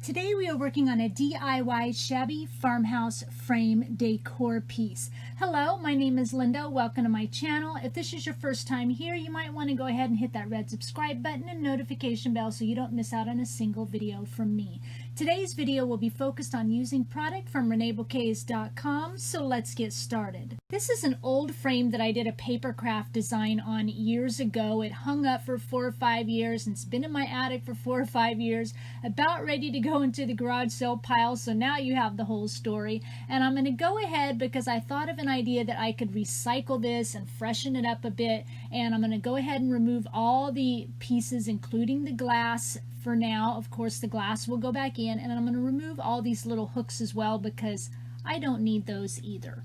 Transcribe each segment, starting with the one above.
Today we are working on a DIY shabby farmhouse frame decor piece. Hello, my name is Linda. Welcome to my channel. If this is your first time here, you might want to go ahead and hit that red subscribe button and notification bell so you don't miss out on a single video from me. Today's video will be focused on using product from Reneabouquets.com, so let's get started. This is an old frame that I did a paper craft design on years ago. It hung up for 4 or 5 years and it's been in my attic for 4 or 5 years, about ready to go into the garage sale pile, so now you have the whole story. And I'm going to go ahead because I thought of an idea that I could recycle this and freshen it up a bit, and I'm going to go ahead and remove all the pieces including the glass for now. Of course the glass will go back in, and I'm going to remove all these little hooks as well because I don't need those either.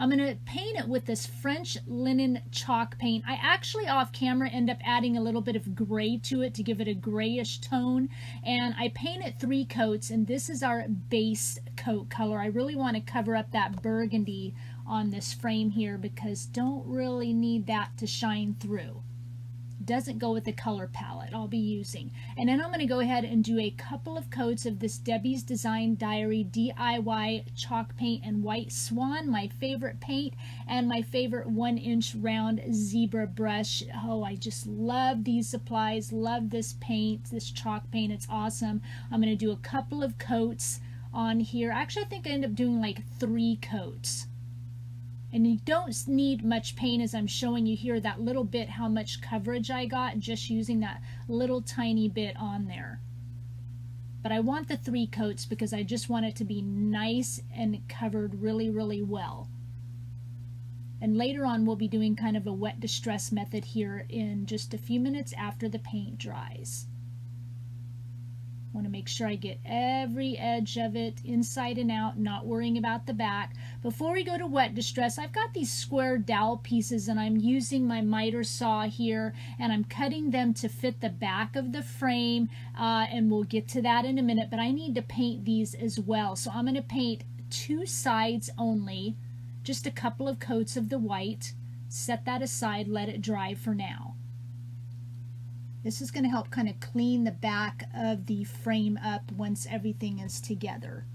I'm going to paint it with this French linen chalk paint. I actually off camera end up adding a little bit of gray to it to give it a grayish tone, and I painted 3 coats, and this is our base coat color. I really want to cover up that burgundy on this frame here because don't really need that to shine through. Doesn't go with the color palette I'll be using. And then I'm going to go ahead and do a couple of coats of this Debbie's Design Diary DIY chalk paint and white swan, my favorite paint, and my favorite 1-inch round zebra brush. Oh, I just love these supplies, love this paint, this chalk paint. It's awesome. I'm going to do a couple of coats on here. Actually, I think I end up doing like 3 coats. And you don't need much paint, as I'm showing you here, that little bit, how much coverage I got just using that little tiny bit on there. But I want the 3 coats because I just want it to be nice and covered really, really well. And later on we'll be doing kind of a wet distress method here in just a few minutes after the paint dries. I want to make sure I get every edge of it inside and out, not worrying about the back. Before we go to wet distress, I've got these square dowel pieces and I'm using my miter saw here and I'm cutting them to fit the back of the frame, and we'll get to that in a minute, but I need to paint these as well. So I'm going to paint 2 sides only, just a couple of coats of the white, set that aside, let it dry for now. This is going to help kind of clean the back of the frame up once everything is together.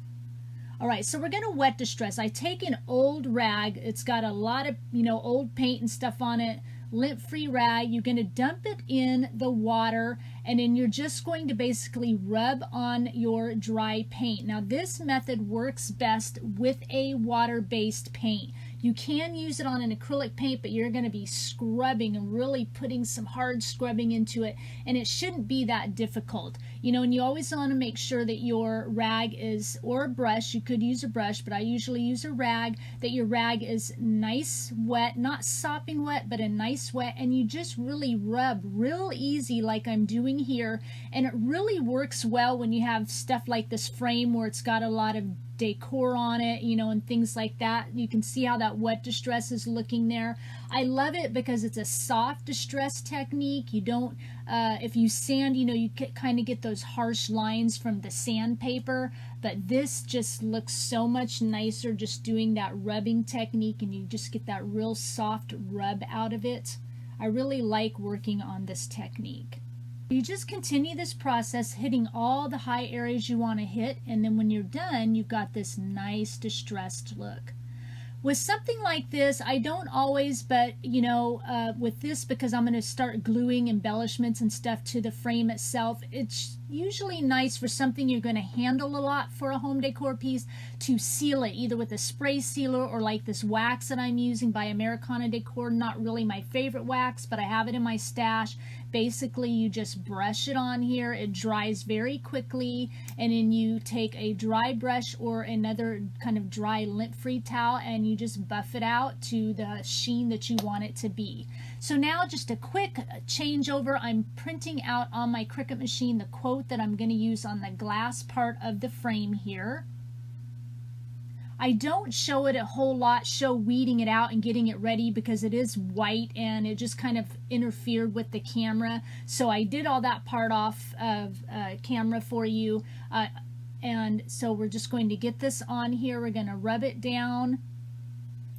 Alright, so we're going to wet distress. I take an old rag. It's got a lot of, old paint and stuff on it. Lint-free rag. You're going to dump it in the water, and then you're just going to basically rub on your dry paint. Now this method works best with a water-based paint. You can use it on an acrylic paint, but you're going to be scrubbing and really putting some hard scrubbing into it, and it shouldn't be that difficult. And you always want to make sure that your rag is, or a brush, you could use a brush, but I usually use a rag, that your rag is nice wet, not sopping wet, but a nice wet, and you just really rub real easy like I'm doing here. And it really works well when you have stuff like this frame where it's got a lot of decor on it, and things like that. You can see how that wet distress is looking there. I love it because it's a soft distress technique. You don't, if you sand, you kind of get those harsh lines from the sandpaper, but this just looks so much nicer just doing that rubbing technique, and you just get that real soft rub out of it. I really like working on this technique. You just continue this process, hitting all the high areas you want to hit, and then when you're done, you've got this nice distressed look. With something like this, I don't always, but with this, because I'm going to start gluing embellishments and stuff to the frame itself, it's usually nice for something you're going to handle a lot for a home decor piece to seal it, either with a spray sealer or like this wax that I'm using by Americana Decor. Not really my favorite wax, but I have it in my stash. Basically, you just brush it on here. It dries very quickly, and then you take a dry brush or another kind of dry lint-free towel and you just buff it out to the sheen that you want it to be. So now just a quick changeover. I'm printing out on my Cricut machine the quote that I'm going to use on the glass part of the frame here. I don't show it a whole lot, show weeding it out and getting it ready because it is white and it just kind of interfered with the camera. So I did all that part off of camera for you. And so we're just going to get this on here. We're going to rub it down,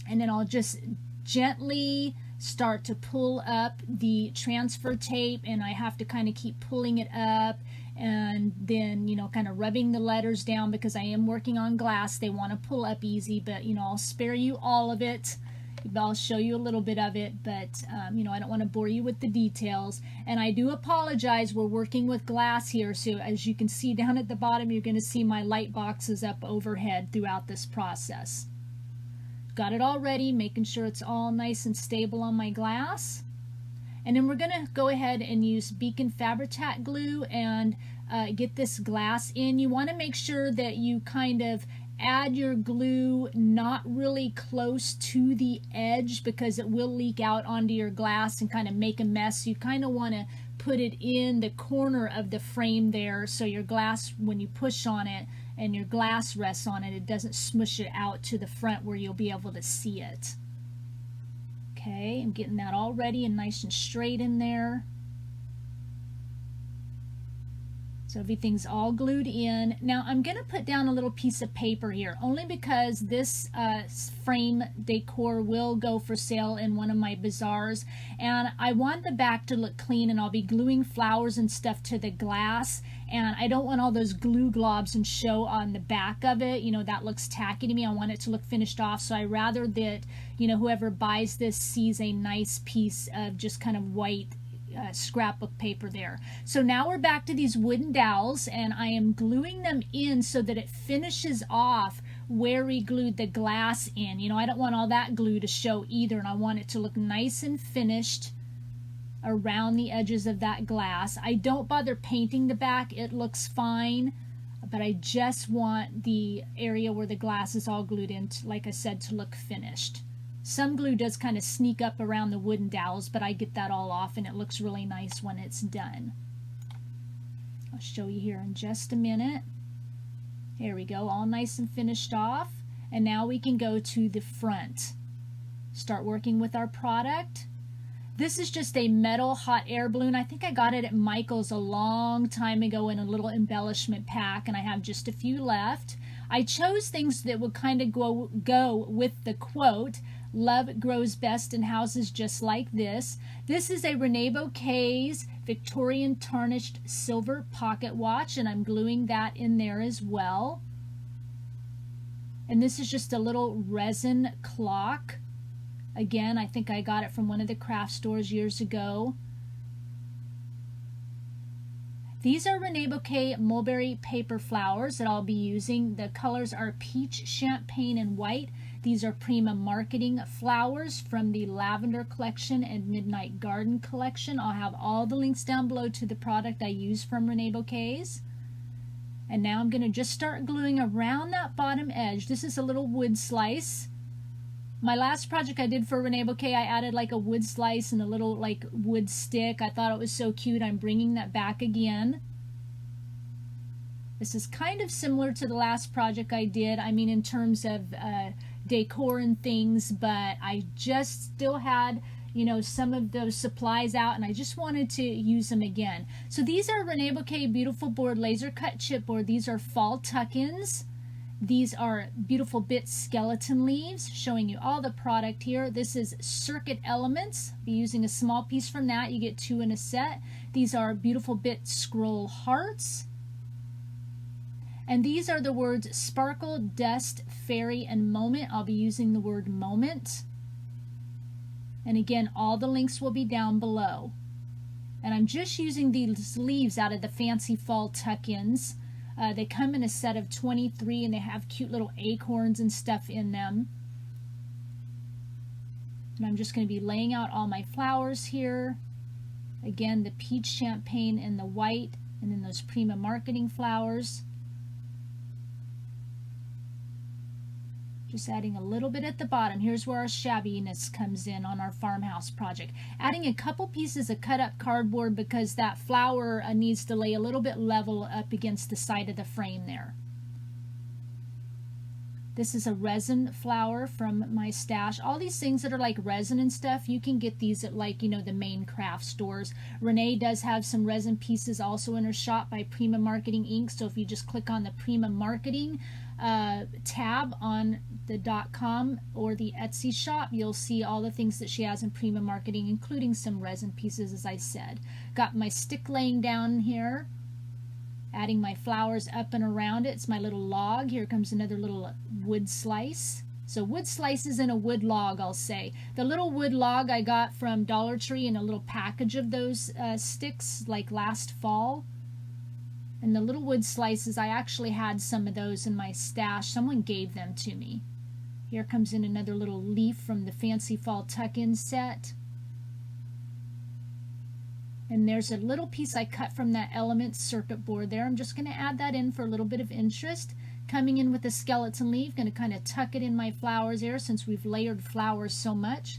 and then I'll just gently start to pull up the transfer tape, and I have to kind of keep pulling it up and then, you know, kind of rubbing the letters down because I am working on glass. They want to pull up easy, but, you know, I'll spare you all of it. I'll show you a little bit of it, but, you know, I don't want to bore you with the details. And I do apologize. We're working with glass here. So as you can see down at the bottom, you're going to see my light boxes up overhead throughout this process. Got it all ready, making sure it's all nice and stable on my glass. And then we're going to go ahead and use Beacon Fabri-Tac glue and get this glass in. You want to make sure that you kind of add your glue not really close to the edge because it will leak out onto your glass and kind of make a mess. You kind of want to put it in the corner of the frame there so your glass, when you push on it and your glass rests on it, it doesn't smush it out to the front where you'll be able to see it. Okay, I'm getting that all ready and nice and straight in there. So everything's all glued in. Now I'm going to put down a little piece of paper here, only because this frame decor will go for sale in one of my bazaars, and I want the back to look clean, and I'll be gluing flowers and stuff to the glass, and I don't want all those glue globs and show on the back of it. You know, that looks tacky to me. I want it to look finished off, so I rather that, you know, whoever buys this sees a nice piece of just kind of white scrapbook paper there. So now we're back to these wooden dowels, and I am gluing them in so that it finishes off where we glued the glass in. You know, I don't want all that glue to show either, and I want it to look nice and finished around the edges of that glass. I don't bother painting the back, it looks fine, but I just want the area where the glass is all glued in, like I said, to look finished. Some glue does kind of sneak up around the wooden dowels, but I get that all off and it looks really nice when it's done. I'll show you here in just a minute. Here we go, all nice and finished off. And now we can go to the front. Start working with our product. This is just a metal hot air balloon. I think I got it at Michael's a long time ago in a little embellishment pack, and I have just a few left. I chose things that would kind of go with the quote, "Love grows best in houses just like this." This is a Reneabouquets Victorian tarnished silver pocket watch, and I'm gluing that in there as well. And this is just a little resin clock. Again, I think I got it from one of the craft stores years ago. These are Reneabouquets mulberry paper flowers that I'll be using. The colors are peach, champagne, and white. These are Prima Marketing flowers from the Lavender collection and Midnight Garden collection. I'll have all the links down below to the product I use from Reneabouquets. And now I'm going to just start gluing around that bottom edge. This is a little wood slice. My last project I did for Reneabouquets, I added like a wood slice and a little like wood stick. I thought it was so cute. I'm bringing that back again. This is kind of similar to the last project I did. I mean, in terms of decor and things, but I just still had, you know, some of those supplies out, and I just wanted to use them again. So these are Reneabouquets Beautiful Board Laser Cut Chipboard. These are fall tuck-ins. These are Beautiful Bit skeleton leaves, showing you all the product here. This is Circuit Elements. Be using a small piece from that. You get 2 in a set. These are Beautiful Bit scroll hearts. And these are the words Sparkle, Dust, Fairy, and Moment. I'll be using the word Moment. And again, all the links will be down below. And I'm just using these leaves out of the Fancy Fall tuck-ins. They come in a set of 23, and they have cute little acorns and stuff in them. And I'm just going to be laying out all my flowers here. Again, the peach, champagne, and the white, and then those Prima Marketing flowers. Just adding a little bit at the bottom. Here's where our shabbiness comes in on our farmhouse project. Adding a couple pieces of cut up cardboard because that flower needs to lay a little bit level up against the side of the frame there. This is a resin flower from my stash. All these things that are like resin and stuff, you can get these at, like, you know, the main craft stores. Renee does have some resin pieces also in her shop by Prima Marketing Inc. So if you just click on the Prima Marketing tab on the .com or the Etsy shop, you'll see all the things that she has in Prima Marketing, including some resin pieces, as I said. Got my stick laying down here, adding my flowers up and around it. It's my little log. Here comes another little wood slice. So wood slices and a wood log, I'll say. The little wood log I got from Dollar Tree in a little package of those sticks like last fall. And the little wood slices, I actually had some of those in my stash. Someone gave them to me. Here comes in another little leaf from the Fancy Fall Tuck-In set. And there's a little piece I cut from that Element circuit board there. I'm just going to add that in for a little bit of interest. Coming in with a skeleton leaf, going to kind of tuck it in my flowers here since we've layered flowers so much.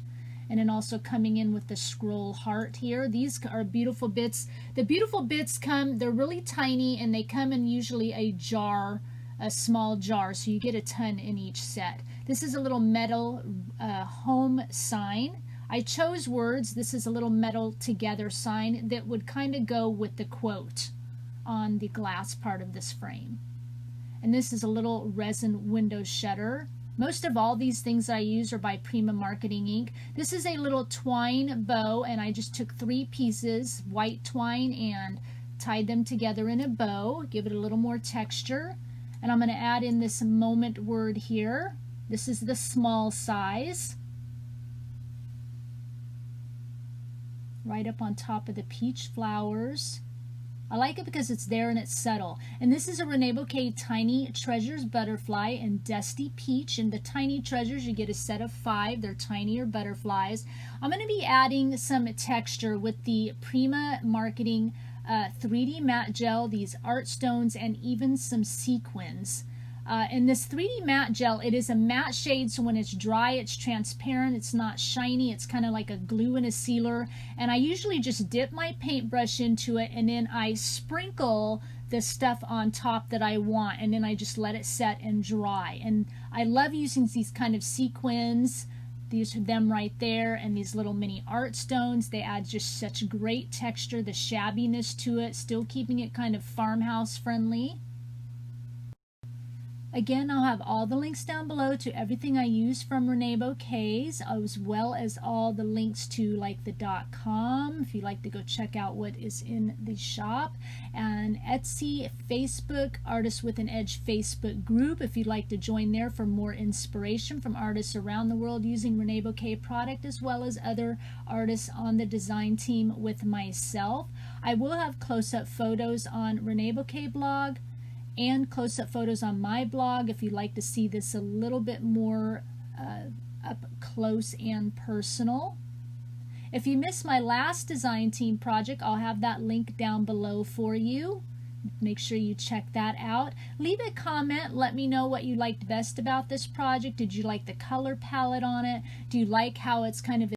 And then also coming in with the scroll heart here. These are beautiful bits. The beautiful bits come, they're really tiny, and they come in usually a jar, a small jar, so you get a ton in each set. This is a little metal home sign. I chose words. This is a little metal together sign that would kind of go with the quote on the glass part of this frame. And this is a little resin window shutter. Most of all these things I use are by Prima Marketing Inc. This is a little twine bow, and I just took 3 pieces, white twine, and tied them together in a bow. Give it a little more texture. And I'm going to add in this moment word here. This is the small size. Right up on top of the peach flowers. I like it because it's there and it's subtle. And this is a Reneabouquets Tiny Treasures Butterfly in Dusty Peach. And the Tiny Treasures, you get a set of 5. They're tinier butterflies. I'm going to be adding some texture with the Prima Marketing 3D matte gel, these art stones, and even some sequins. And this 3D matte gel, it is a matte shade, so when it's dry, it's transparent. It's not shiny. It's kind of like a glue and a sealer. And I usually just dip my paintbrush into it, and then I sprinkle the stuff on top that I want, and then I just let it set and dry. And I love using these kind of sequins. These are them right there, and these little mini art stones. They add just such great texture, the shabbiness to it, still keeping it kind of farmhouse friendly. Again, I'll have all the links down below to everything I use from Reneabouquets, as well as all the links to like the .com if you'd like to go check out what is in the shop, and Etsy, Facebook, Artists with an Edge Facebook group if you'd like to join there for more inspiration from artists around the world using Reneabouquets product, as well as other artists on the design team with myself. I will have close-up photos on Reneabouquets blog and close-up photos on my blog if you'd like to see this a little bit more up close and personal. If you missed my last design team project, I'll have that link down below for you. Make sure you check that out. Leave a comment. Let me know what you liked best about this project. Did you like the color palette on it? Do you like how it's kind of